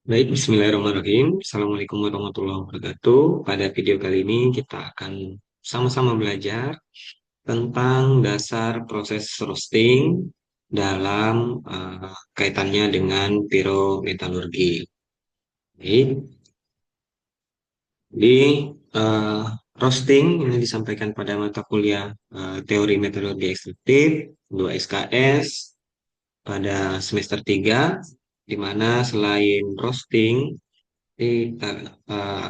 Baik, bismillahirrahmanirrahim. Assalamualaikum warahmatullahi wabarakatuh. Pada video kali ini kita akan sama-sama belajar tentang dasar proses roasting dalam kaitannya dengan pirometalurgi. Baik, di eh, roasting ini disampaikan pada mata kuliah Teori Metalurgi Ekstraktif 2 SKS pada semester 3, di mana selain roasting kita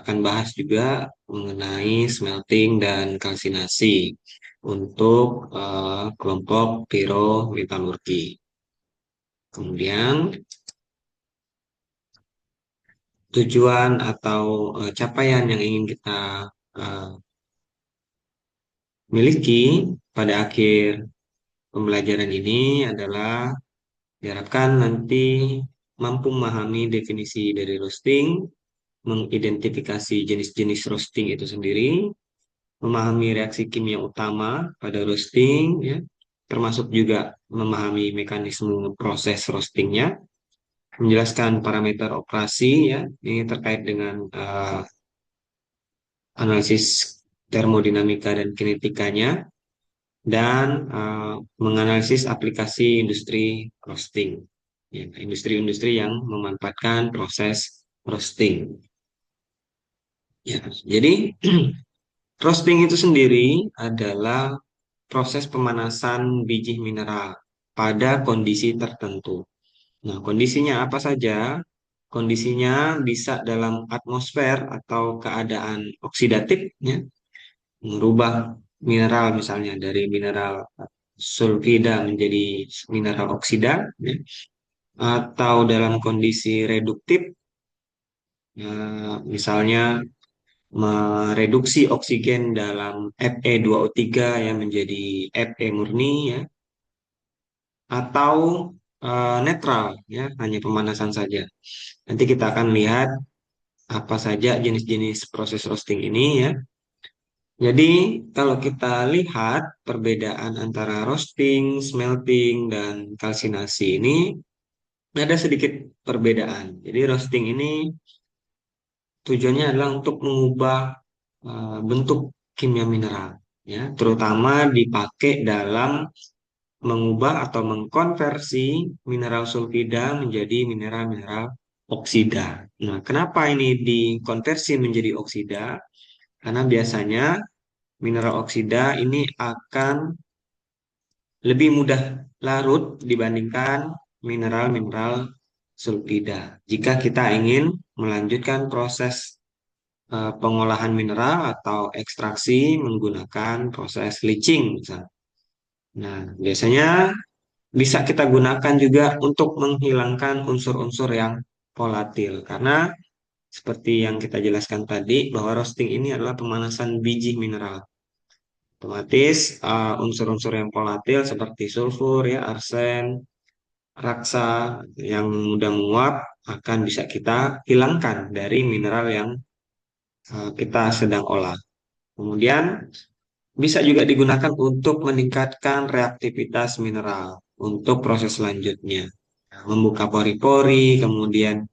akan bahas juga mengenai smelting dan kalsinasi untuk kelompok pirometalurgi. Kemudian tujuan atau capaian yang ingin kita eh, miliki pada akhir pembelajaran ini adalah diharapkan nanti mampu memahami definisi dari roasting, mengidentifikasi jenis-jenis roasting itu sendiri, memahami reaksi kimia utama pada roasting, ya, termasuk juga memahami mekanisme proses roastingnya, menjelaskan parameter operasi, ya, ini terkait dengan analisis termodinamika dan kinetikanya, dan menganalisis aplikasi industri roasting, ya, industri-industri yang memanfaatkan proses roasting. Ya, jadi roasting itu sendiri adalah proses pemanasan biji mineral pada kondisi tertentu. Nah, kondisinya apa saja? Kondisinya bisa dalam atmosfer atau keadaan oksidatif, ya, merubah mineral misalnya dari mineral sulfida menjadi mineral oksida, ya, atau dalam kondisi reduktif, ya, misalnya mereduksi oksigen dalam Fe2O3 yang menjadi Fe murni, ya, atau netral, ya, hanya pemanasan saja. Nanti kita akan lihat apa saja jenis-jenis proses roasting ini, ya. Jadi kalau kita lihat perbedaan antara roasting, smelting, dan kalsinasi ini ada sedikit perbedaan. Jadi roasting ini tujuannya adalah untuk mengubah bentuk kimia mineral, ya, terutama dipakai dalam mengubah atau mengkonversi mineral sulfida menjadi mineral-mineral oksida. Nah, kenapa ini dikonversi menjadi oksida? Karena biasanya mineral oksida ini akan lebih mudah larut dibandingkan mineral-mineral sulfida. Jika kita ingin melanjutkan proses pengolahan mineral atau ekstraksi menggunakan proses leaching, misalnya. Nah, biasanya bisa kita gunakan juga untuk menghilangkan unsur-unsur yang volatil. Karena seperti yang kita jelaskan tadi, bahwa roasting ini adalah pemanasan biji mineral. Otomatis unsur-unsur yang volatil seperti sulfur, ya, arsen, raksa yang mudah menguap akan bisa kita hilangkan dari mineral yang kita sedang olah. Kemudian bisa juga digunakan untuk meningkatkan reaktivitas mineral untuk proses selanjutnya. Membuka pori-pori, kemudian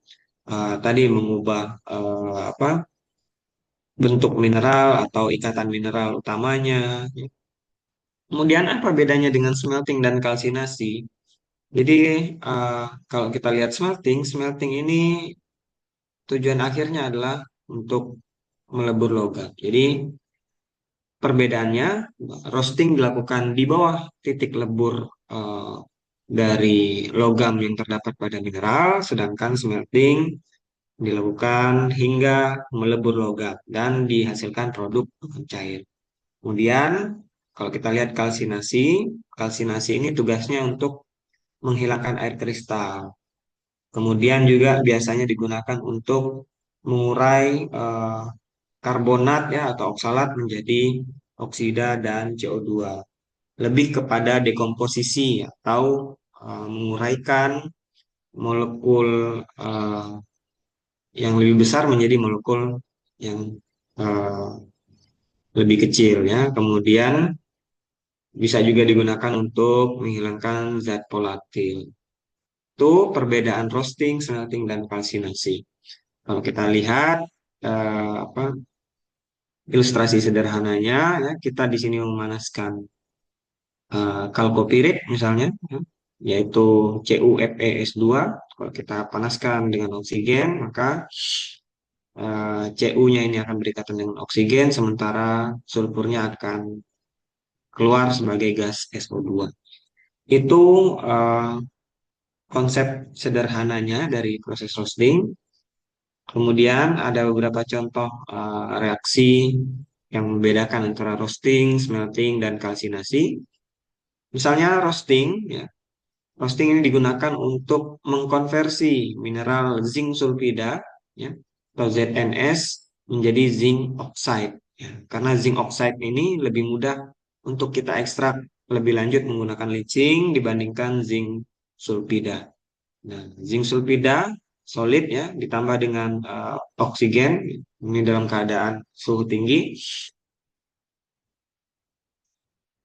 tadi mengubah apa, bentuk mineral atau ikatan mineral utamanya. Kemudian apa bedanya dengan smelting dan kalsinasi? Jadi kalau kita lihat smelting, smelting ini tujuan akhirnya adalah untuk melebur logam. Jadi perbedaannya, roasting dilakukan di bawah titik lebur eh, dari logam yang terdapat pada mineral, sedangkan smelting dilakukan hingga melebur logam dan dihasilkan produk logam cair. Kemudian, kalau kita lihat kalsinasi, kalsinasi ini tugasnya untuk menghilangkan air kristal. Kemudian juga biasanya digunakan untuk mengurai karbonat, ya, atau oksalat menjadi oksida dan CO2. Lebih kepada dekomposisi atau menguraikan molekul eh, yang lebih besar menjadi molekul yang eh, lebih kecil, ya. Kemudian bisa juga digunakan untuk menghilangkan zat volatil. Itu perbedaan roasting, smelting, dan kalsinasi. Kalau kita lihat apa ilustrasi sederhananya, ya, kita di sini memanaskan kalkopirit misalnya, ya, yaitu CuFeS2. Kalau kita panaskan dengan oksigen, maka Cu-nya ini akan berikatan dengan oksigen, sementara sulfurnya akan keluar sebagai gas SO2. Itu eh, konsep sederhananya dari proses roasting. Kemudian ada beberapa contoh reaksi yang membedakan antara roasting, smelting, dan kalsinasi. Misalnya roasting, ya, roasting ini digunakan untuk mengkonversi mineral zinc sulfida, ya, atau ZNS menjadi zinc oxide. Ya. Karena zinc oxide ini lebih mudah untuk kita ekstrak lebih lanjut menggunakan leaching dibandingkan zinc sulfida. Nah, zinc sulfida solid, ya, ditambah dengan oksigen ini dalam keadaan suhu tinggi.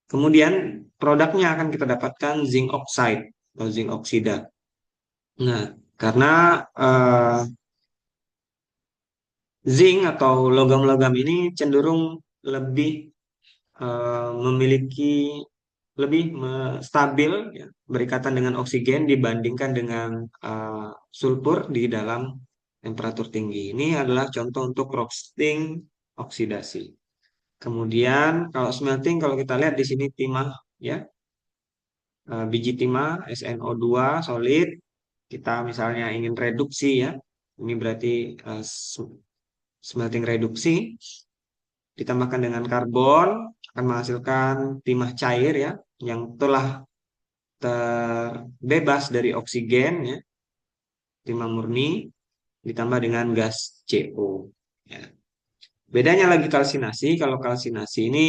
Kemudian produknya akan kita dapatkan zinc oxide atau zinc oksida. Nah, karena eh, zinc atau logam-logam ini cenderung lebih memiliki lebih stabil, ya, berikatan dengan oksigen dibandingkan dengan sulfur di dalam temperatur tinggi. Ini adalah contoh untuk roasting oksidasi. Kemudian kalau smelting, kalau kita lihat di sini timah, ya, biji timah SNO2 solid. Kita misalnya ingin reduksi, ya. Ini berarti smelting reduksi ditambahkan dengan karbon akan menghasilkan timah cair, ya, yang telah terbebas dari oksigen, ya, timah murni ditambah dengan gas CO. Ya. Bedanya lagi kalsinasi. Kalau kalsinasi ini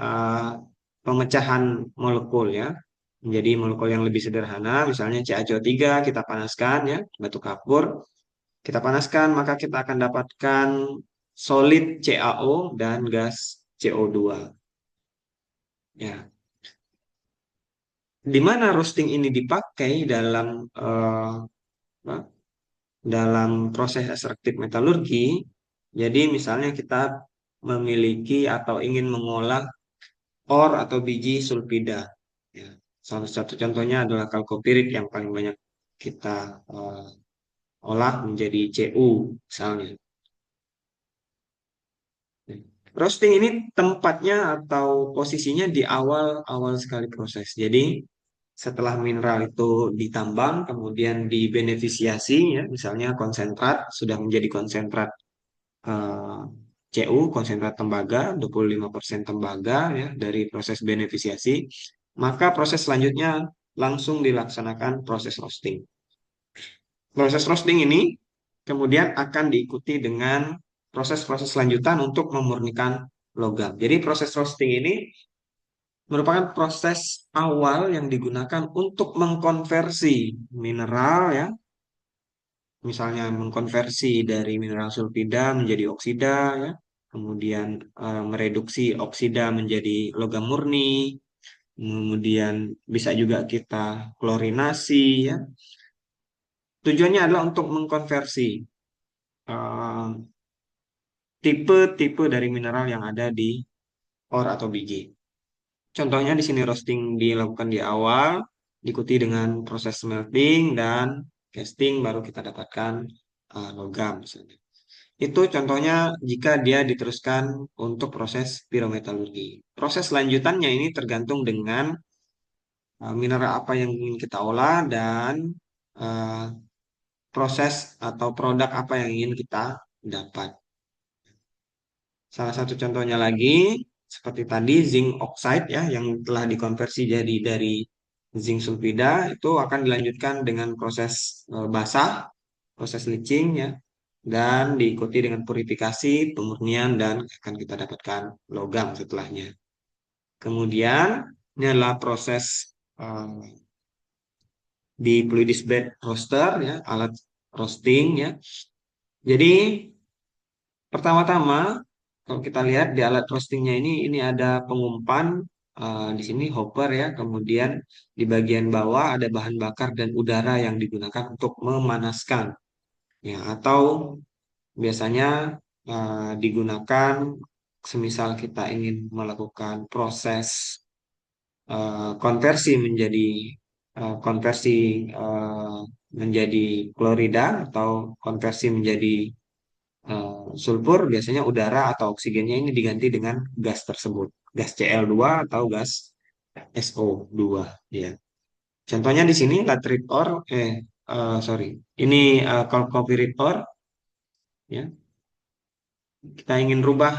uh, pemecahan molekul, ya, menjadi molekul yang lebih sederhana. Misalnya CaCO3 kita panaskan, ya, batu kapur kita panaskan, maka kita akan dapatkan solid CaO dan gas CO2. Ya, di mana roasting ini dipakai dalam apa, dalam proses ekstraktif metalurgi. Jadi misalnya kita memiliki atau ingin mengolah or atau biji sulfida. Ya, salah satu contohnya adalah kalkopirit yang paling banyak kita olah menjadi Cu misalnya. Roasting ini tempatnya atau posisinya di awal-awal sekali proses. Jadi setelah mineral itu ditambang, kemudian dibenefisiasi, ya, misalnya konsentrat sudah menjadi konsentrat eh, Cu, konsentrat tembaga, 25% tembaga, ya, dari proses benefisiasi, maka proses selanjutnya langsung dilaksanakan proses roasting. Proses roasting ini kemudian akan diikuti dengan proses-proses lanjutan untuk memurnikan logam. Jadi proses roasting ini merupakan proses awal yang digunakan untuk mengkonversi mineral, ya, misalnya mengkonversi dari mineral sulfida menjadi oksida, ya, kemudian mereduksi oksida menjadi logam murni, kemudian bisa juga kita klorinasi, ya. Tujuannya adalah untuk mengkonversi eh, tipe-tipe dari mineral yang ada di ore atau biji. Contohnya di sini roasting dilakukan di awal, diikuti dengan proses smelting dan casting, baru kita dapatkan logam misalnya. Itu contohnya jika dia diteruskan untuk proses pirometalurgi. Proses lanjutannya ini tergantung dengan mineral apa yang ingin kita olah dan eh, proses atau produk apa yang ingin kita dapat. Salah satu contohnya lagi seperti tadi zinc oxide, ya, yang telah dikonversi jadi dari zinc sulfida itu akan dilanjutkan dengan proses basah, proses leaching, ya, dan diikuti dengan purifikasi, pemurnian, dan akan kita dapatkan logam setelahnya. Kemudian ini adalah proses di fluidized bed roaster, ya, alat roasting, ya. Jadi pertama-tama kalau kita lihat di alat roastingnya ini ada pengumpan di sini hopper ya. Kemudian di bagian bawah ada bahan bakar dan udara yang digunakan untuk memanaskan. Ya, atau biasanya digunakan semisal kita ingin melakukan proses konversi menjadi konversi eh, menjadi klorida atau konversi menjadi sulfur, biasanya udara atau oksigennya ini diganti dengan gas tersebut, gas Cl2 atau gas SO2 ya. Contohnya di sini laterit ore sorry, ini kalau copperit ore ya, kita ingin rubah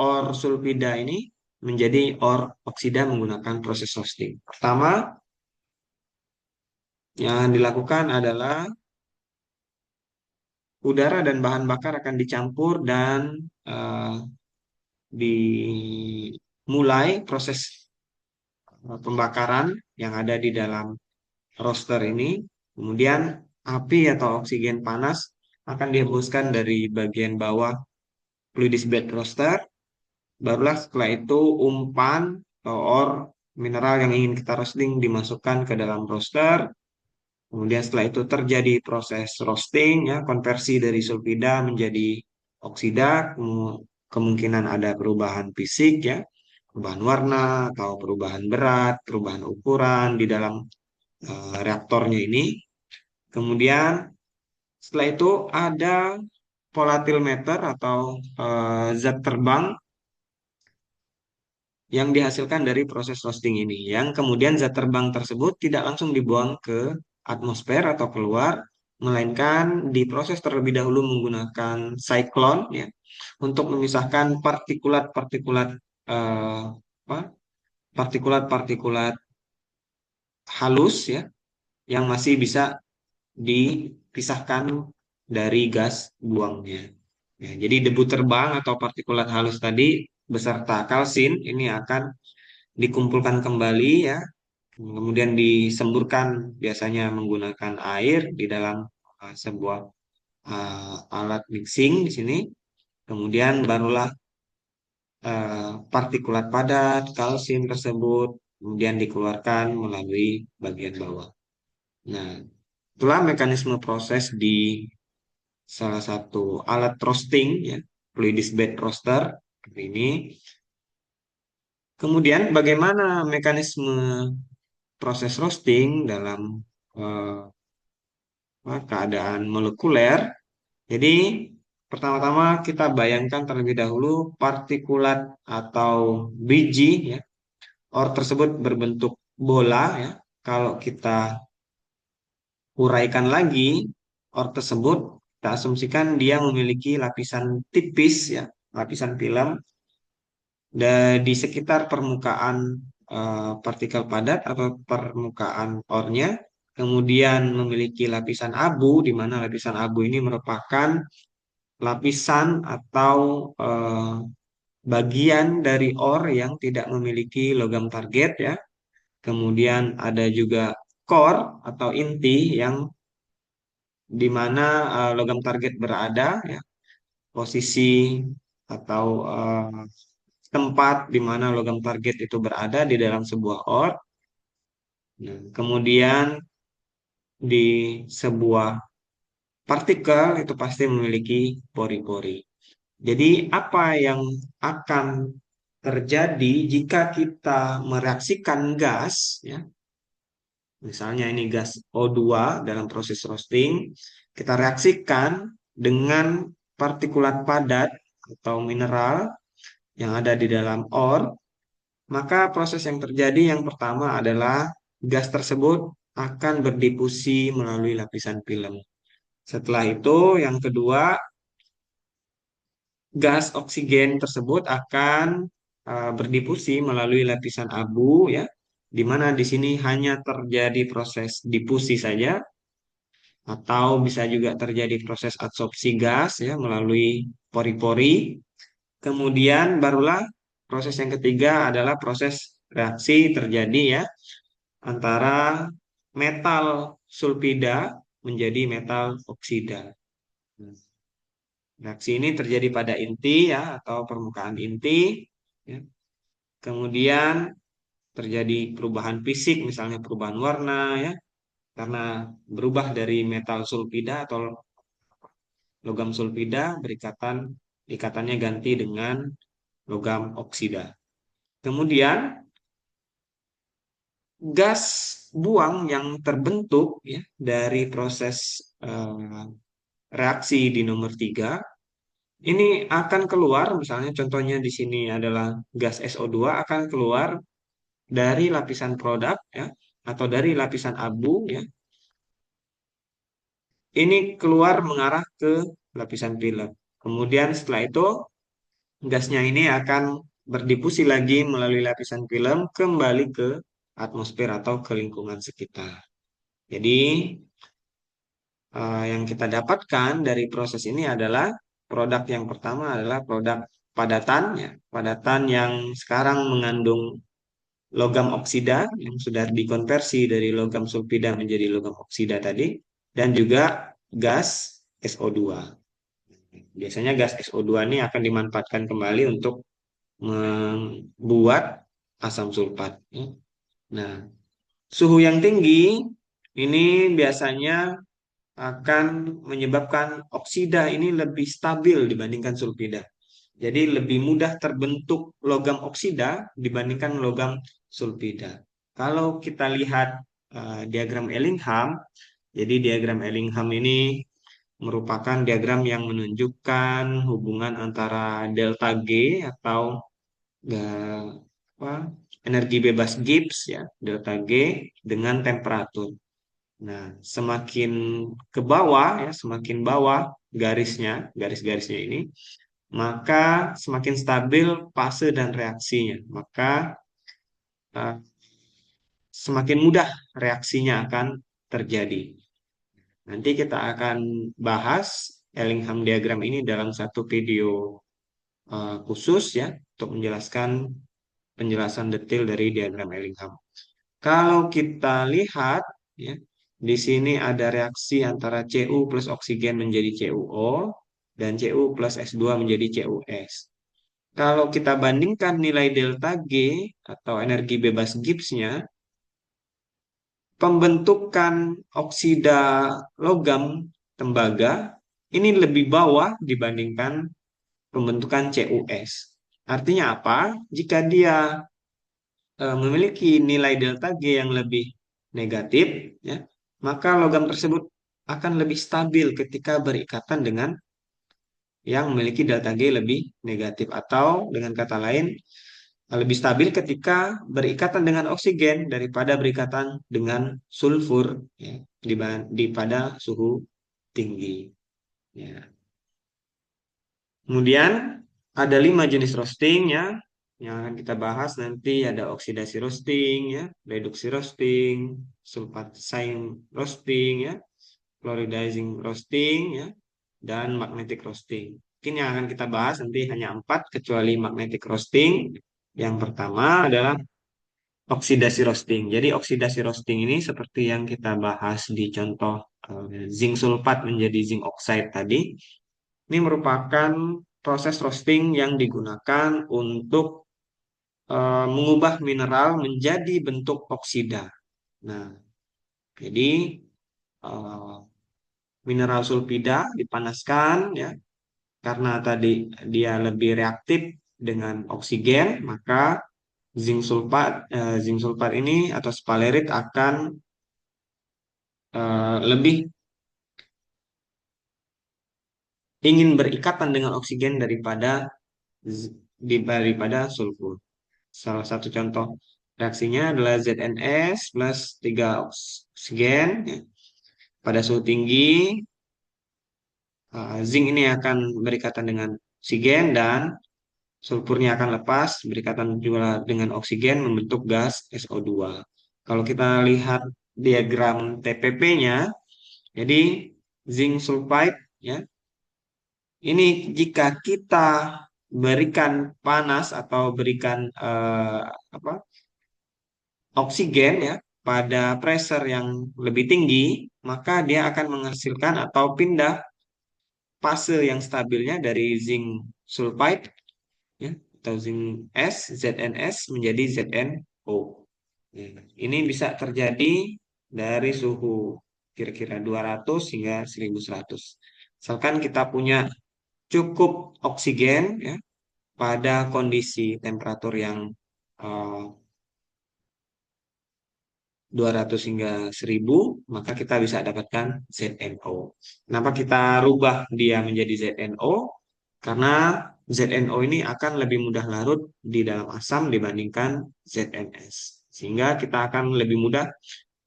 ore sulfida ini menjadi ore oksida menggunakan proses roasting. Pertama yang dilakukan adalah udara dan bahan bakar akan dicampur dan dimulai proses pembakaran yang ada di dalam roaster ini. Kemudian api atau oksigen panas akan dihembuskan dari bagian bawah fluidis bed roaster. Barulah setelah itu umpan atau ore mineral yang ingin kita roasting dimasukkan ke dalam roaster. Kemudian setelah itu terjadi proses roasting ya, konversi dari sulfida menjadi oksida, kemungkinan ada perubahan fisik ya, perubahan warna atau perubahan berat, perubahan ukuran di dalam reaktornya ini. Kemudian setelah itu ada volatimeter atau zat terbang yang dihasilkan dari proses roasting ini. Yang kemudian zat terbang tersebut tidak langsung dibuang ke atmosfer atau keluar, melainkan diproses terlebih dahulu menggunakan siklon ya, untuk memisahkan partikulat-partikulat eh, apa? Partikulat-partikulat halus ya yang masih bisa dipisahkan dari gas buangnya. Ya, jadi debu terbang atau partikulat halus tadi beserta kalsin ini akan dikumpulkan kembali ya, kemudian disemburkan biasanya menggunakan air di dalam sebuah alat mixing di sini. Kemudian barulah partikulat padat kalsium tersebut kemudian dikeluarkan melalui bagian bawah. Nah, itulah mekanisme proses di salah satu alat roasting ya, Palladius bed roaster seperti ini. Kemudian bagaimana mekanisme proses roasting dalam eh, keadaan molekuler? Jadi pertama-tama kita bayangkan terlebih dahulu partikulat atau biji ya, ore tersebut berbentuk bola ya. Kalau kita uraikan lagi ore tersebut, kita asumsikan dia memiliki lapisan tipis ya, lapisan film di sekitar permukaan partikel padat atau permukaan ornya, kemudian memiliki lapisan abu, di mana lapisan abu ini merupakan lapisan atau bagian dari ore yang tidak memiliki logam target ya. Kemudian ada juga core atau inti yang di mana logam target berada ya, posisi atau tempat di mana logam target itu berada di dalam sebuah ore. Nah, kemudian di sebuah partikel itu pasti memiliki pori-pori. Jadi apa yang akan terjadi jika kita mereaksikan gas ya, misalnya ini gas O2 dalam proses roasting, kita reaksikan dengan partikulat padat atau mineral yang ada di dalam ore, maka proses yang terjadi yang pertama adalah gas tersebut akan berdifusi melalui lapisan film. Setelah itu, yang kedua, gas oksigen tersebut akan berdifusi melalui lapisan abu ya, di mana di sini hanya terjadi proses difusi saja atau bisa juga terjadi proses adsorpsi gas ya melalui pori-pori. Kemudian barulah proses yang ketiga adalah proses reaksi terjadi ya antara metal sulfida menjadi metal oksida. Reaksi ini terjadi pada inti ya atau permukaan inti. Ya. Kemudian terjadi perubahan fisik, misalnya perubahan warna ya, karena berubah dari metal sulfida atau logam sulfida ikatannya ganti dengan logam oksida. Kemudian gas buang yang terbentuk ya dari proses reaksi di nomor 3 ini akan keluar, misalnya contohnya di sini adalah gas SO2 akan keluar dari lapisan produk ya atau dari lapisan abu ya. Ini keluar mengarah ke lapisan film. Kemudian setelah itu gasnya ini akan berdifusi lagi melalui lapisan film kembali ke atmosfer atau ke lingkungan sekitar. Jadi yang kita dapatkan dari proses ini adalah produk yang pertama adalah produk padatan ya. Padatan yang sekarang mengandung logam oksida yang sudah dikonversi dari logam sulfida menjadi logam oksida tadi dan juga gas SO2. Biasanya gas SO2 ini akan dimanfaatkan kembali untuk membuat asam sulfat ya. Nah, suhu yang tinggi ini biasanya akan menyebabkan oksida ini lebih stabil dibandingkan sulfida. Jadi lebih mudah terbentuk logam oksida dibandingkan logam sulfida. Kalau kita lihat diagram Ellingham, jadi diagram Ellingham ini merupakan diagram yang menunjukkan hubungan antara delta G atau eh, apa, energi bebas Gibbs ya, delta G dengan temperatur. Nah, semakin ke bawah ya, semakin bawah garis-garisnya ini, maka semakin stabil fase dan reaksinya. Maka eh, semakin mudah reaksinya akan terjadi. Nanti kita akan bahas Ellingham diagram ini dalam satu video khusus ya untuk menjelaskan penjelasan detail dari diagram Ellingham. Kalau kita lihat ya, di sini ada reaksi antara Cu plus oksigen menjadi CuO dan Cu plus S2 menjadi CuS. Kalau kita bandingkan nilai delta G atau energi bebas Gibbs-nya, pembentukan oksida logam tembaga ini lebih bawah dibandingkan pembentukan CuS. Artinya apa? Jika dia memiliki nilai delta G yang lebih negatif, ya, maka logam tersebut akan lebih stabil ketika berikatan dengan yang memiliki delta G lebih negatif atau dengan kata lain lebih stabil ketika berikatan dengan oksigen daripada berikatan dengan sulfur ya, pada suhu tinggi. Ya. Kemudian ada 5 jenis roasting ya yang akan kita bahas nanti ada oksidasi roasting ya, reduksi roasting, sulfatizing roasting ya, fluoridizing roasting ya, dan magnetic roasting. Mungkin yang akan kita bahas nanti hanya 4 kecuali magnetic roasting. Yang pertama adalah oksidasi roasting. Jadi oksidasi roasting ini seperti yang kita bahas di contoh zinc sulfat menjadi zinc oxide tadi. Ini merupakan proses roasting yang digunakan untuk mengubah mineral menjadi bentuk oksida. Nah, jadi eh, mineral sulfida dipanaskan ya karena tadi dia lebih reaktif dengan oksigen, maka zinc sulfat ini atau spalerit akan lebih ingin berikatan dengan oksigen daripada sulfur. Salah satu contoh reaksinya adalah ZNS plus 3 oksigen ya. Pada suhu tinggi, zinc ini akan berikatan dengan oksigen dan sulfurnya akan lepas berikatan juga dengan oksigen membentuk gas SO2. Kalau kita lihat diagram TPP-nya, jadi zinc sulfide ya, ini jika kita berikan panas atau berikan apa oksigen ya pada pressure yang lebih tinggi, maka dia akan menghasilkan atau pindah fase yang stabilnya dari zinc sulfide ya atau zinc S ZNS menjadi ZnO. Ya, ini bisa terjadi dari suhu kira-kira 200 hingga 1100. Misalkan kita punya cukup oksigen ya pada kondisi temperatur yang eh, 200 hingga 1000, maka kita bisa dapatkan ZNO. Kenapa kita rubah dia menjadi ZNO? Karena ZNO ini akan lebih mudah larut di dalam asam dibandingkan ZNS. Sehingga kita akan lebih mudah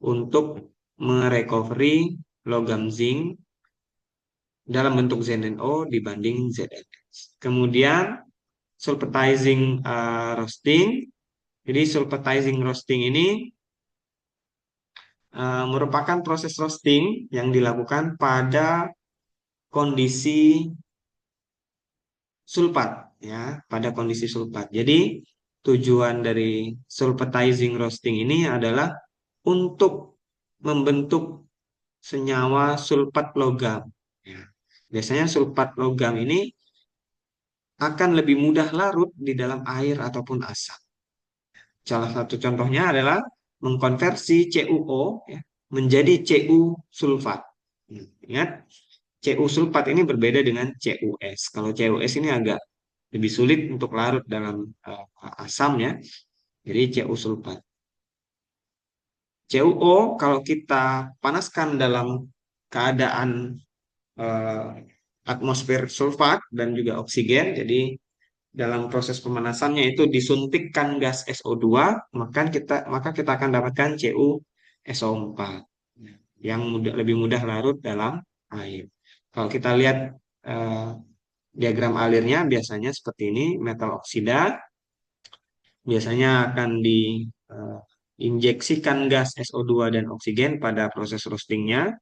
untuk merecovery logam zinc dalam bentuk ZNO dibanding ZNS. Kemudian sulfatizing roasting. Jadi sulfatizing roasting ini merupakan proses roasting yang dilakukan pada kondisi sulfat ya, pada kondisi sulfat. Jadi tujuan dari sulfatizing roasting ini adalah untuk membentuk senyawa sulfat logam. Ya. Biasanya sulfat logam ini akan lebih mudah larut di dalam air ataupun asam. Salah satu contohnya adalah mengkonversi CuO ya, menjadi Cu sulfat. Ingat, Cu sulfat ini berbeda dengan CuS. Kalau CuS ini agak lebih sulit untuk larut dalam asam ya. Jadi Cu sulfat. CuO kalau kita panaskan dalam keadaan eh, atmosfer sulfat dan juga oksigen, jadi dalam proses pemanasannya itu disuntikkan gas SO2, maka kita akan dapatkan CuSO4 yang lebih mudah larut dalam air. Kalau kita lihat eh, diagram alirnya biasanya seperti ini, metal oksida biasanya akan diinjeksikan gas SO2 dan oksigen pada proses roastingnya,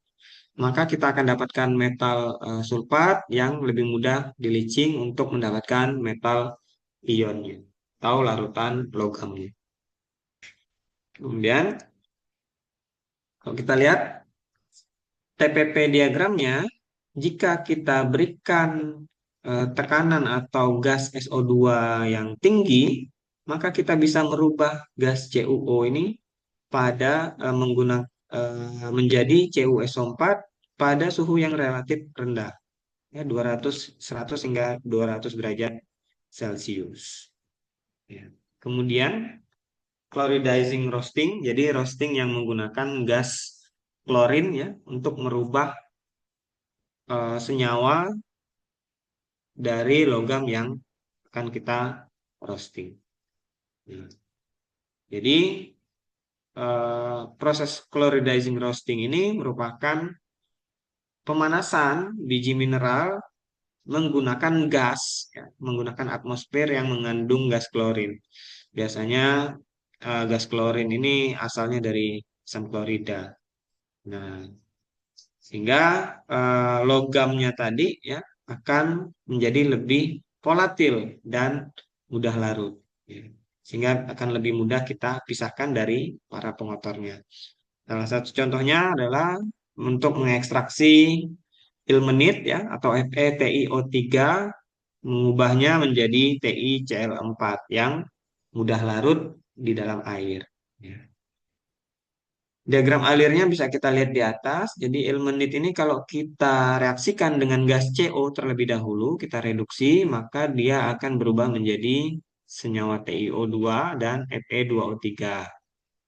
maka kita akan dapatkan metal sulfat yang lebih mudah di-leaching untuk mendapatkan metal ionnya atau larutan logamnya. Kemudian kalau kita lihat TPP diagramnya, jika kita berikan tekanan atau gas SO2 yang tinggi, maka kita bisa merubah gas CuO ini pada menggunakan menjadi CuSO4 pada suhu yang relatif rendah, ya 200, 100 hingga 200 derajat Celcius. Ya. Kemudian chloridizing roasting, jadi roasting yang menggunakan gas klorin ya untuk merubah senyawa dari logam yang akan kita roasting. Ya. Jadi proses chloridizing roasting ini merupakan pemanasan biji mineral menggunakan gas, ya, menggunakan atmosfer yang mengandung gas klorin. Biasanya gas klorin ini asalnya dari asam klorida. Nah, sehingga logamnya tadi ya akan menjadi lebih volatil dan mudah larut. Ya. Sehingga akan lebih mudah kita pisahkan dari para pengotornya. Salah satu contohnya adalah untuk mengekstraksi ilmenit ya atau FeTiO3, mengubahnya menjadi TiCl4 yang mudah larut di dalam air. Ya. Diagram alirnya bisa kita lihat di atas. Jadi ilmenit ini kalau kita reaksikan dengan gas CO terlebih dahulu, kita reduksi, maka dia akan berubah menjadi senyawa TiO2 dan Fe2O3.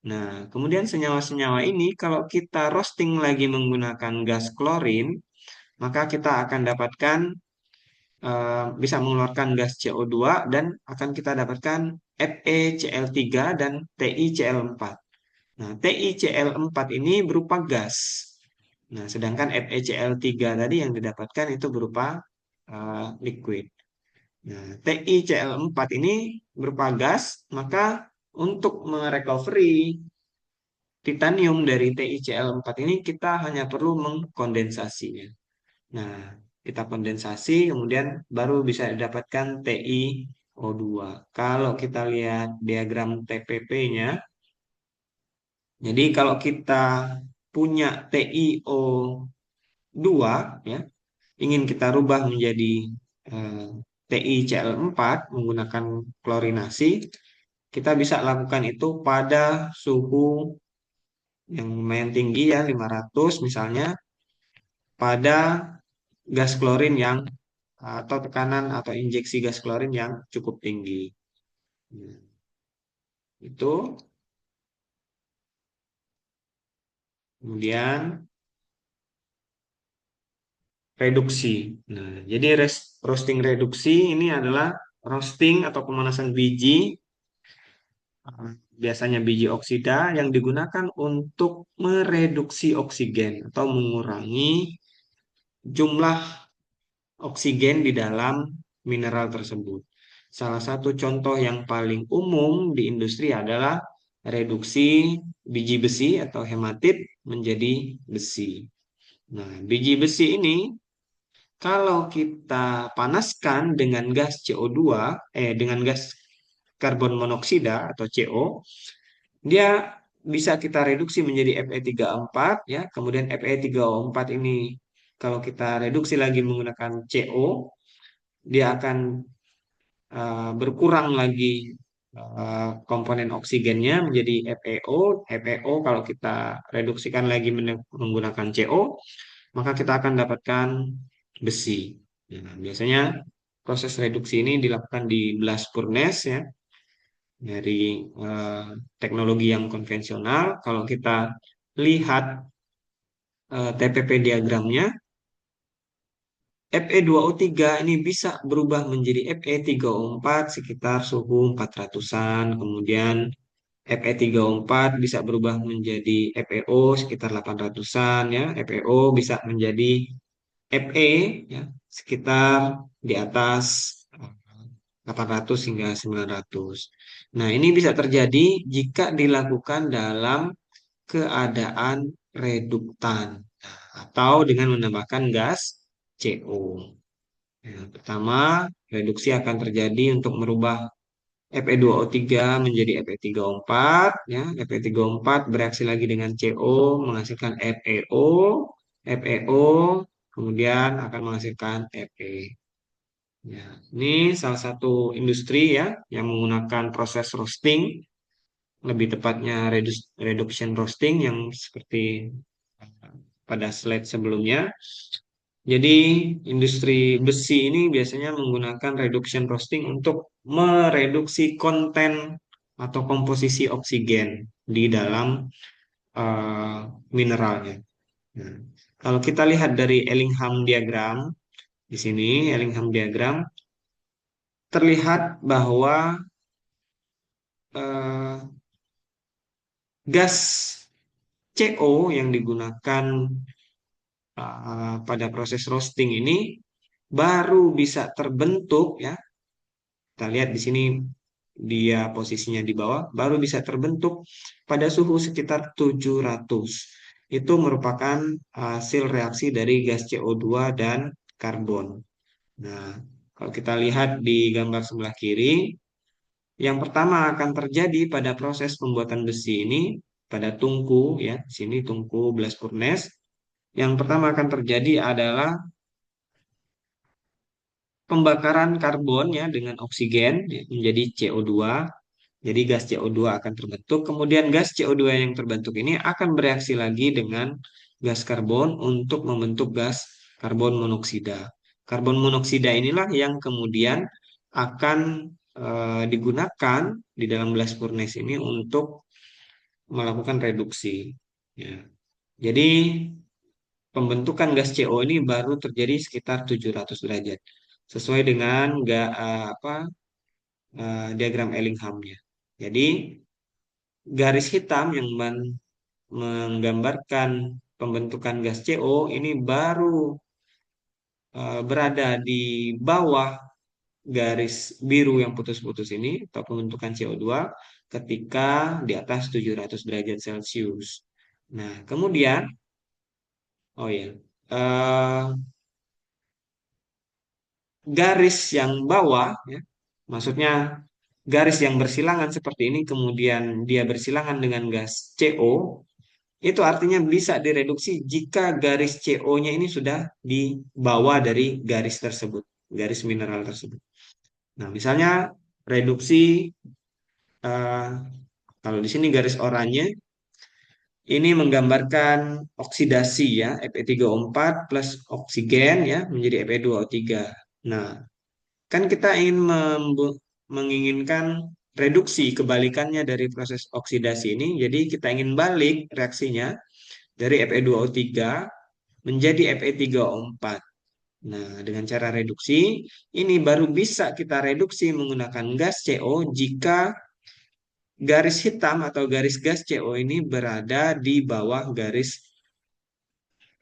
Nah, kemudian senyawa-senyawa ini kalau kita roasting lagi menggunakan gas klorin, maka kita akan dapatkan bisa mengeluarkan gas CO2 dan akan kita dapatkan FeCl3 dan TiCl4. Nah, TiCl4 ini berupa gas. Nah, sedangkan FeCl3 tadi yang didapatkan itu berupa liquid. Nah, TiCl4 ini berupa gas, maka untuk merecovery titanium dari TiCl4 ini kita hanya perlu mengkondensasinya. Nah, kita kondensasi kemudian baru bisa didapatkan TiO2. Kalau kita lihat diagram TPP-nya, jadi kalau kita punya TiO2 ya, ingin kita rubah menjadi TiCl4 menggunakan klorinasi, kita bisa lakukan itu pada suhu yang lumayan tinggi ya, 500 misalnya, pada gas klorin yang atau tekanan atau injeksi gas klorin yang cukup tinggi. Nah, itu kemudian reduksi. Nah, jadi roasting reduksi ini adalah roasting atau pemanasan biji, biasanya biji oksida yang digunakan untuk mereduksi oksigen atau mengurangi jumlah oksigen di dalam mineral tersebut. Salah satu contoh yang paling umum di industri adalah reduksi biji besi atau hematit menjadi besi. Nah, biji besi ini kalau kita panaskan dengan gas CO2, dengan gas karbon monoksida atau CO, dia bisa kita reduksi menjadi Fe3O4 ya. Kemudian Fe3O4 ini kalau kita reduksi lagi menggunakan CO, dia akan berkurang lagi komponen oksigennya menjadi FeO. FeO kalau kita reduksikan lagi menggunakan CO, maka kita akan dapatkan besi. Nah, biasanya proses reduksi ini dilakukan di blast furnace ya, dari eh, teknologi yang konvensional. Kalau kita lihat TPP diagramnya, Fe2O3 ini bisa berubah menjadi Fe3O4 sekitar suhu 400-an. Kemudian Fe3O4 bisa berubah menjadi FeO sekitar 800-an ya. FeO bisa menjadi Fe ya, sekitar di atas 800 hingga 900. Nah, ini bisa terjadi jika dilakukan dalam keadaan reduktan atau dengan menambahkan gas CO. Yang pertama, reduksi akan terjadi untuk merubah Fe2O3 menjadi Fe3O4 ya. Fe3O4 bereaksi lagi dengan CO menghasilkan FeO, FeO kemudian akan menghasilkan Fe. Ya, ini salah satu industri ya yang menggunakan proses roasting, lebih tepatnya reduction roasting yang seperti pada slide sebelumnya. Jadi industri besi ini biasanya menggunakan reduction roasting untuk mereduksi konten atau komposisi oksigen di dalam eh, mineralnya. Nah, kalau kita lihat dari Ellingham diagram, di sini Ellingham diagram terlihat bahwa eh, gas CO yang digunakan pada proses roasting ini baru bisa terbentuk ya. Kita lihat di sini dia posisinya di bawah, baru bisa terbentuk pada suhu sekitar 700. Itu merupakan hasil reaksi dari gas CO2 dan karbon. Nah, kalau kita lihat di gambar sebelah kiri, yang pertama akan terjadi pada proses pembuatan besi ini pada tungku ya, sini tungku blast furnace. Yang pertama akan terjadi adalah pembakaran karbon ya dengan oksigen ya, menjadi CO2. Jadi gas CO2 akan terbentuk. Kemudian gas CO2 yang terbentuk ini akan bereaksi lagi dengan gas karbon untuk membentuk gas karbon monoksida. Karbon monoksida inilah yang kemudian akan digunakan di dalam blast furnace ini untuk melakukan reduksi. Ya. Jadi pembentukan gas CO ini baru terjadi sekitar 700 derajat sesuai dengan diagram Ellingham-nya. Jadi garis hitam yang menggambarkan pembentukan gas CO ini baru berada di bawah garis biru yang putus-putus ini atau pembentukan CO2 ketika di atas 700 derajat Celcius. Nah, kemudian oh ya, garis yang bawah ya, maksudnya garis yang bersilangan seperti ini kemudian dia bersilangan dengan gas CO, itu artinya bisa direduksi jika garis CO-nya ini sudah di bawah dari garis tersebut, garis mineral tersebut. Nah, misalnya reduksi eh, kalau di sini garis oranye ini menggambarkan oksidasi ya, Fe3O4 plus oksigen ya menjadi Fe2O3. Nah, kan kita ingin menginginkan reduksi kebalikannya dari proses oksidasi ini. Jadi kita ingin balik reaksinya dari Fe2O3 menjadi Fe3O4. Nah, dengan cara reduksi ini baru bisa kita reduksi menggunakan gas CO jika garis hitam atau garis gas CO ini berada di bawah garis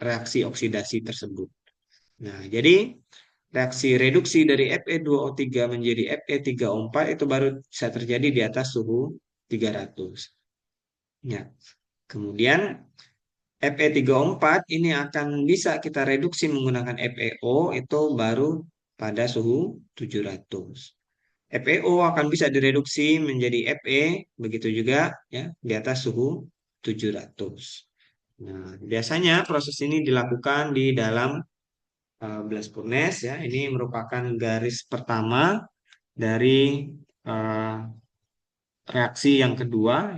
reaksi oksidasi tersebut. Nah, jadi reaksi reduksi dari Fe2O3 menjadi Fe3O4 itu baru bisa terjadi di atas suhu 300. Ya. Kemudian Fe3O4 ini akan bisa kita reduksi menggunakan FeO itu baru pada suhu 700. FeO akan bisa direduksi menjadi Fe, begitu juga ya di atas suhu 700. Nah, biasanya proses ini dilakukan di dalam blast furnace ya. Ini merupakan garis pertama dari eh, reaksi yang kedua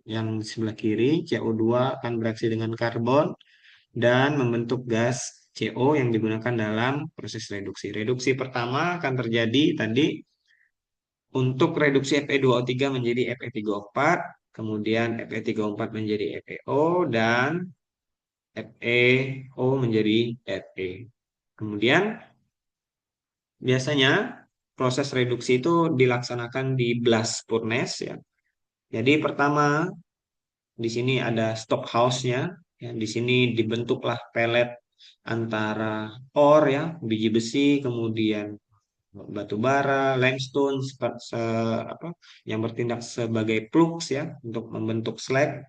yang di sebelah kiri. CO2 akan bereaksi dengan karbon dan membentuk gas CO yang digunakan dalam proses reduksi. Reduksi pertama akan terjadi tadi untuk reduksi Fe2O3 menjadi Fe3O4, kemudian Fe3O4 menjadi FeO dan FeO menjadi Fe. Kemudian biasanya proses reduksi itu dilaksanakan di blast furnace ya. Jadi pertama di sini ada stock house-nya ya. Di sini dibentuklah pelet antara ore ya, biji besi, kemudian batu bara, limestone apa, yang bertindak sebagai flux ya untuk membentuk slag.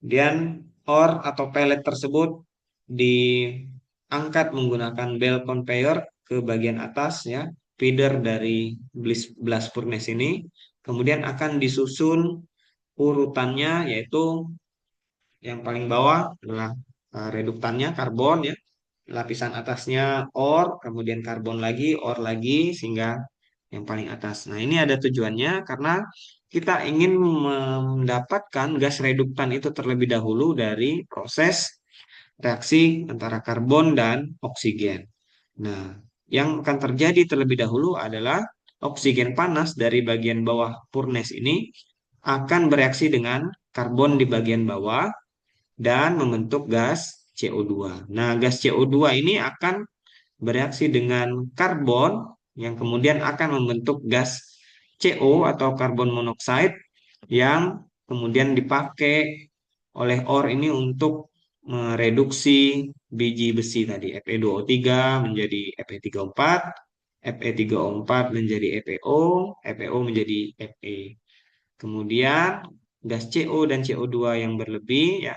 Kemudian ore atau pellet tersebut diangkat menggunakan bell conveyor ke bagian atas ya, feeder dari blast furnace ini. Kemudian akan disusun urutannya yaitu yang paling bawah adalah reduktannya karbon ya, lapisan atasnya or, kemudian karbon lagi, or lagi, sehingga yang paling atas. Nah, ini ada tujuannya karena kita ingin mendapatkan gas reduktan itu terlebih dahulu dari proses reaksi antara karbon dan oksigen. Nah, yang akan terjadi terlebih dahulu adalah oksigen panas dari bagian bawah furnace ini akan bereaksi dengan karbon di bagian bawah dan membentuk gas CO2. Nah, gas CO2 ini akan bereaksi dengan karbon yang kemudian akan membentuk gas CO atau karbon monoksida yang kemudian dipakai oleh ore ini untuk mereduksi biji besi tadi Fe2O3 menjadi Fe3O4, Fe3O4 menjadi FeO, FeO menjadi Fe. Kemudian gas CO dan CO2 yang berlebih ya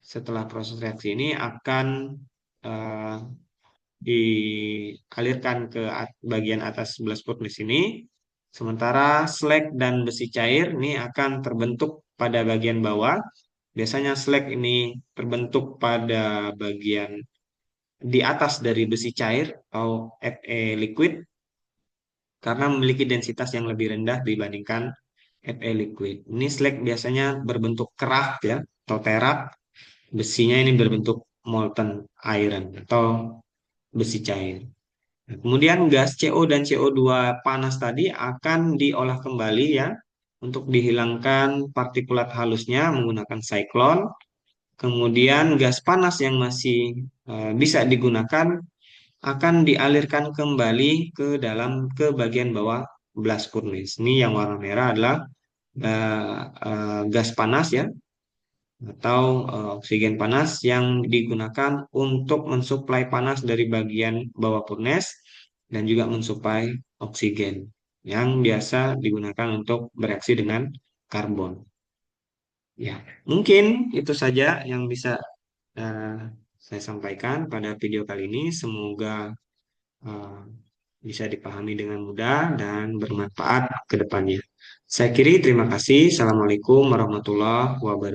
setelah proses reaksi ini akan eh, dialirkan ke bagian atas blast furnace ini. Sementara slag dan besi cair ini akan terbentuk pada bagian bawah. Biasanya slag ini terbentuk pada bagian di atas dari besi cair atau Fe liquid karena memiliki densitas yang lebih rendah dibandingkan Fe liquid. Ini slag biasanya berbentuk kerak ya atau terak. Besinya ini berbentuk molten iron atau besi cair. Nah, kemudian gas CO dan CO2 panas tadi akan diolah kembali ya untuk dihilangkan partikulat halusnya menggunakan siklon. Kemudian gas panas yang masih bisa digunakan akan dialirkan kembali ke bagian bawah blast furnace. Ini yang warna merah adalah gas panas ya atau oksigen panas yang digunakan untuk mensuplai panas dari bagian bawah furnace dan juga mensuplai oksigen yang biasa digunakan untuk bereaksi dengan karbon. Ya, mungkin itu saja yang bisa eh, saya sampaikan pada video kali ini. Semoga eh, bisa dipahami dengan mudah dan bermanfaat ke depannya. Saya kiri, terima kasih. Assalamualaikum warahmatullahi wabarakatuh.